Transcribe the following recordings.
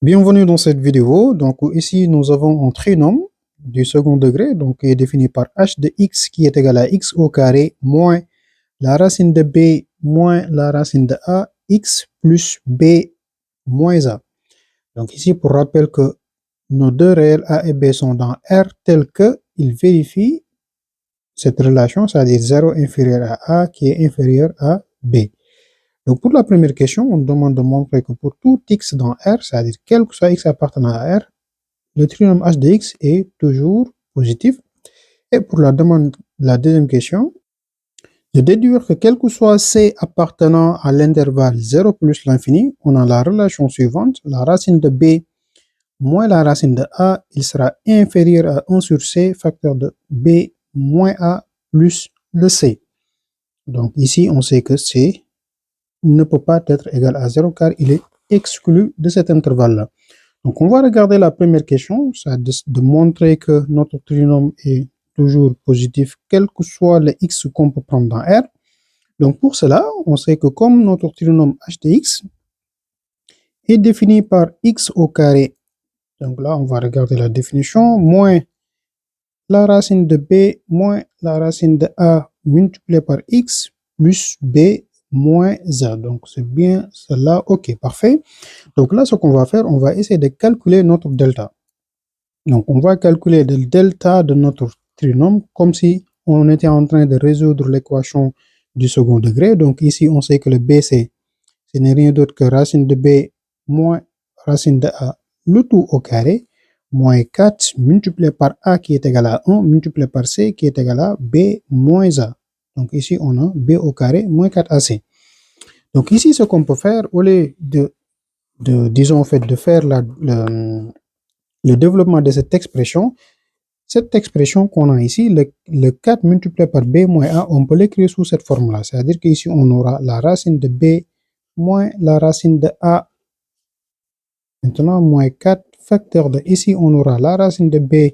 Bienvenue dans cette vidéo. Donc ici nous avons un trinôme du second degré donc qui est défini par h de x qui est égal à x au carré moins la racine de b moins la racine de a x plus b moins a. Donc ici pour rappel que nos deux réels a et b sont dans R tel que ils vérifient cette relation, c'est-à-dire 0 inférieur à a qui est inférieur à b. Donc pour la première question, on demande de montrer que pour tout x dans R, c'est-à-dire quel que soit x appartenant à R, le trinôme h de x est toujours positif. Et pour la deuxième question, de déduire que quel que soit c appartenant à l'intervalle 0 plus l'infini, on a la relation suivante, la racine de b moins la racine de a, il sera inférieur à 1 sur c, facteur de b moins a plus le c. Donc ici, on sait que c ne peut pas être égal à 0 car il est exclu de cet intervalle-là. Donc on va regarder la première question, c'est de montrer que notre trinôme est toujours positif, quel que soit le x qu'on peut prendre dans R. Donc pour cela, on sait que comme notre trinôme h de x est défini par x au carré, donc là on va regarder la définition, moins la racine de b moins la racine de a multiplié par x plus b moins a. Donc c'est bien cela, ok, parfait. Donc là ce qu'on va faire, on va essayer de calculer notre delta. Donc on va calculer le delta de notre trinôme comme si on était en train de résoudre l'équation du second degré. Donc ici on sait que le bc ce n'est rien d'autre que racine de b moins racine de a le tout au carré moins 4 multiplié par a qui est égal à 1 multiplié par c qui est égal à b moins a. Donc ici on a b au carré moins 4ac. Donc ici ce qu'on peut faire, au lieu disons en fait de faire le développement de cette expression qu'on a ici, le 4 multiplié par b moins a, on peut l'écrire sous cette forme-là. C'est-à-dire qu'ici, on aura la racine de b moins la racine de a. Maintenant, moins 4 facteur de, ici, on aura la racine de b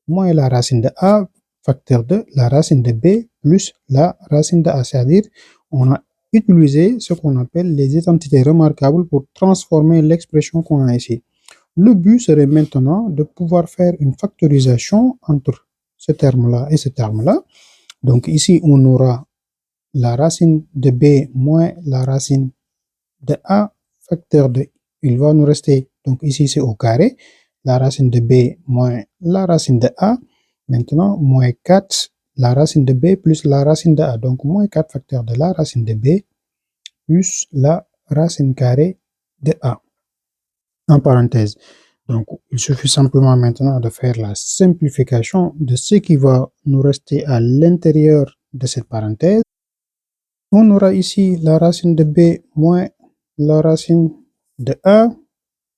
moins la racine de a, facteur de la racine de b plus la racine de a. C'est-à-dire, on a utilisé ce qu'on appelle les identités remarquables pour transformer l'expression qu'on a ici. Le but serait maintenant de pouvoir faire une factorisation entre ce terme-là et ce terme-là. Donc ici, on aura la racine de b moins la racine de a, facteur de, il va nous rester, donc ici c'est au carré, la racine de b moins la racine de a, maintenant moins 4, la racine de b plus la racine de a, donc moins 4 facteur de la racine de b plus la racine carrée de a, en parenthèse. Donc, il suffit simplement maintenant de faire la simplification de ce qui va nous rester à l'intérieur de cette parenthèse. On aura ici la racine de b moins la racine de a.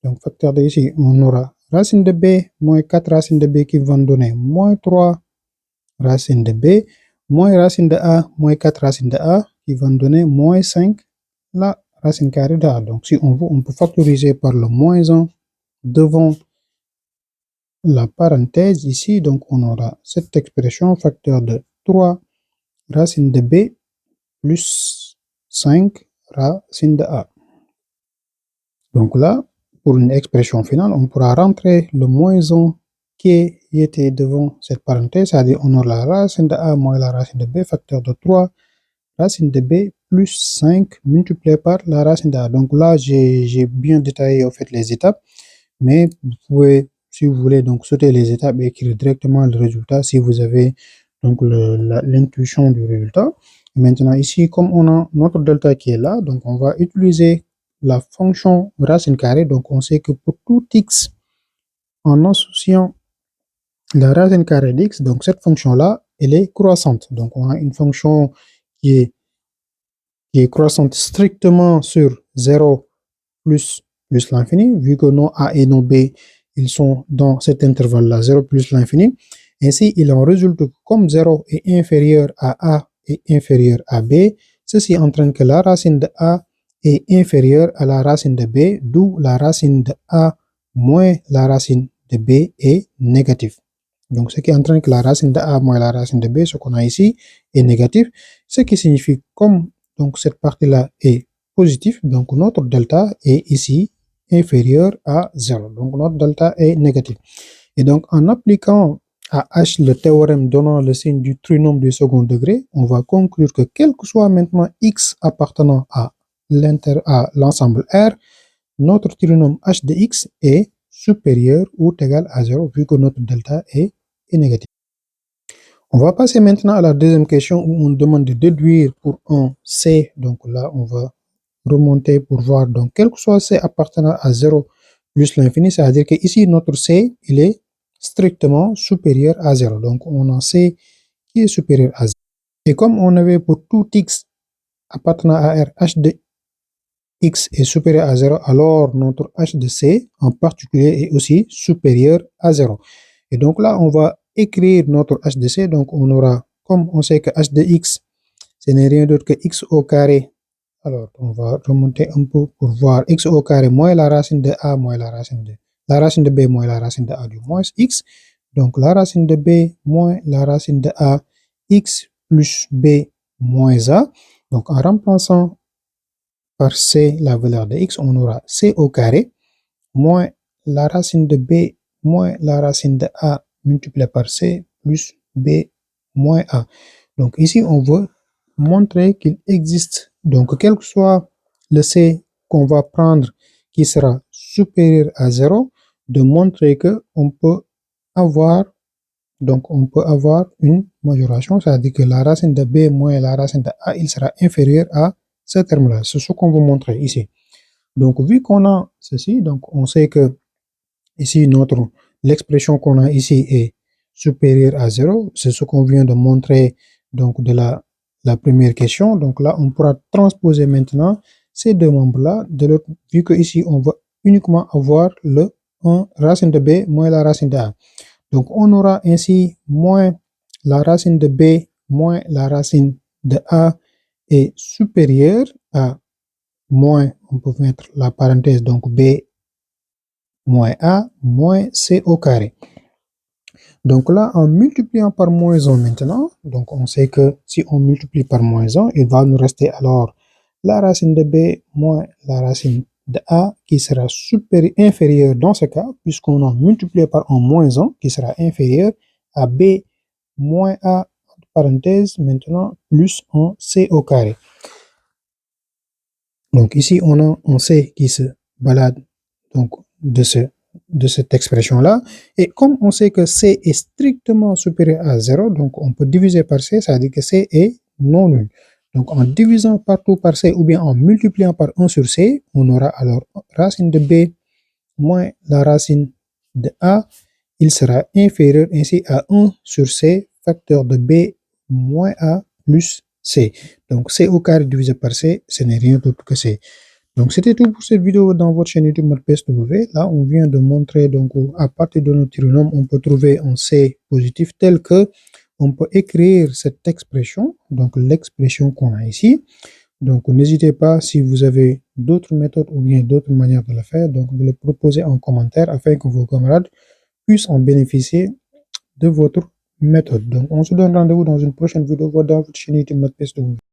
Donc, facteur de ici, on aura racine de b moins 4 racines de b qui vont donner moins 3 racines de b moins racine de a moins 4 racines de a qui vont donner moins 5 la racine carrée de a. Donc, si on veut, on peut factoriser par le moins 1 devant la parenthèse ici, donc on aura cette expression facteur de 3 racine de b plus 5 racine de a. Donc là, pour une expression finale, on pourra rentrer le moins 1 qui était devant cette parenthèse, c'est-à-dire on aura la racine de a moins la racine de b facteur de 3 racine de b plus 5 multiplié par la racine de a. Donc là, j'ai bien détaillé en fait les étapes, mais vous pouvez, si vous voulez, donc sauter les étapes et écrire directement le résultat si vous avez donc l'intuition du résultat. Et maintenant ici, comme on a notre delta qui est là, donc on va utiliser la fonction racine carrée. Donc on sait que pour tout x, en associant la racine carrée d'x, donc cette fonction-là, elle est croissante. Donc on a une fonction qui est croissante strictement sur 0 plus l'infini, vu que nos a et nos b, ils sont dans cet intervalle-là, 0 plus l'infini. Ainsi, il en résulte que comme 0 est inférieur à a et inférieur à b, ceci entraîne que la racine de a est inférieure à la racine de b, d'où la racine de a moins la racine de b est négative. Donc, ce qui entraîne que la racine de a moins la racine de b, ce qu'on a ici, est négatif, ce qui signifie comme donc cette partie-là est positif, donc notre delta est ici inférieur à 0. Donc notre delta est négatif. Et donc en appliquant à H le théorème donnant le signe du trinôme du second degré, on va conclure que quel que soit maintenant x appartenant à l'ensemble R, notre trinôme h de x est supérieur ou égal à 0 vu que notre delta est négatif. On va passer maintenant à la deuxième question où on demande de déduire pour un C. Donc là, on va remonter pour voir. Donc, quel que soit C appartenant à 0 plus l'infini, c'est-à-dire que ici, notre C, il est strictement supérieur à 0. Donc, on a C qui est supérieur à 0. Et comme on avait pour tout x appartenant à R, h de x est supérieur à 0, alors notre h de c en particulier est aussi supérieur à 0. Et donc là, on va écrire notre h de c. Donc on aura, comme on sait que h de x, ce n'est rien d'autre que x au carré. Alors on va remonter un peu pour voir x au carré moins la racine de a moins la racine de b moins la racine de a du moins x. Donc la racine de b moins la racine de a, x plus b moins a. Donc en remplaçant par c la valeur de x, on aura c au carré moins la racine de b moins la racine de a multiplié par c plus b moins a. Donc ici, on veut montrer qu'il existe, donc quel que soit le c qu'on va prendre qui sera supérieur à 0, de montrer que on peut avoir une majoration, c'est-à-dire que la racine de b moins la racine de a, il sera inférieur à ce terme-là. C'est ce qu'on veut montrer ici. Donc, vu qu'on a ceci, donc on sait que ici, l'expression qu'on a ici est supérieure à 0. C'est ce qu'on vient de montrer donc de la première question. Donc là, on pourra transposer maintenant ces deux membres-là de l'autre, vu que ici, on va uniquement avoir le 1 racine de b moins la racine de a. Donc, on aura ainsi moins la racine de b moins la racine de a est supérieure à moins, on peut mettre la parenthèse, donc b moins a moins c au carré. Donc là, en multipliant par moins 1 maintenant, donc on sait que si on multiplie par moins 1, il va nous rester alors la racine de b moins la racine de a qui sera inférieure dans ce cas, puisqu'on a multiplié par un moins 1 qui sera inférieur à b moins a, parenthèse, maintenant plus un c au carré. Donc ici, on a un c qui se balade donc de cette expression-là. Et comme on sait que c est strictement supérieur à 0, donc on peut diviser par c, ça veut dire que c est non nul. Donc en divisant partout par c ou bien en multipliant par 1 sur c, on aura alors racine de b moins la racine de a, il sera inférieur ainsi à 1 sur c, facteur de b moins a plus c. Donc c au carré divisé par c, ce n'est rien d'autre que c. Donc c'était tout pour cette vidéo dans votre chaîne YouTube MathPSW. Là, on vient de montrer donc à partir de notre trinôme, on peut trouver un c positif tel que on peut écrire cette expression, donc l'expression qu'on a ici. Donc n'hésitez pas, si vous avez d'autres méthodes ou bien d'autres manières de le faire, donc de le proposer en commentaire afin que vos camarades puissent en bénéficier de votre méthode. Donc on se donne rendez-vous dans une prochaine vidéo dans votre chaîne YouTube MathPSW.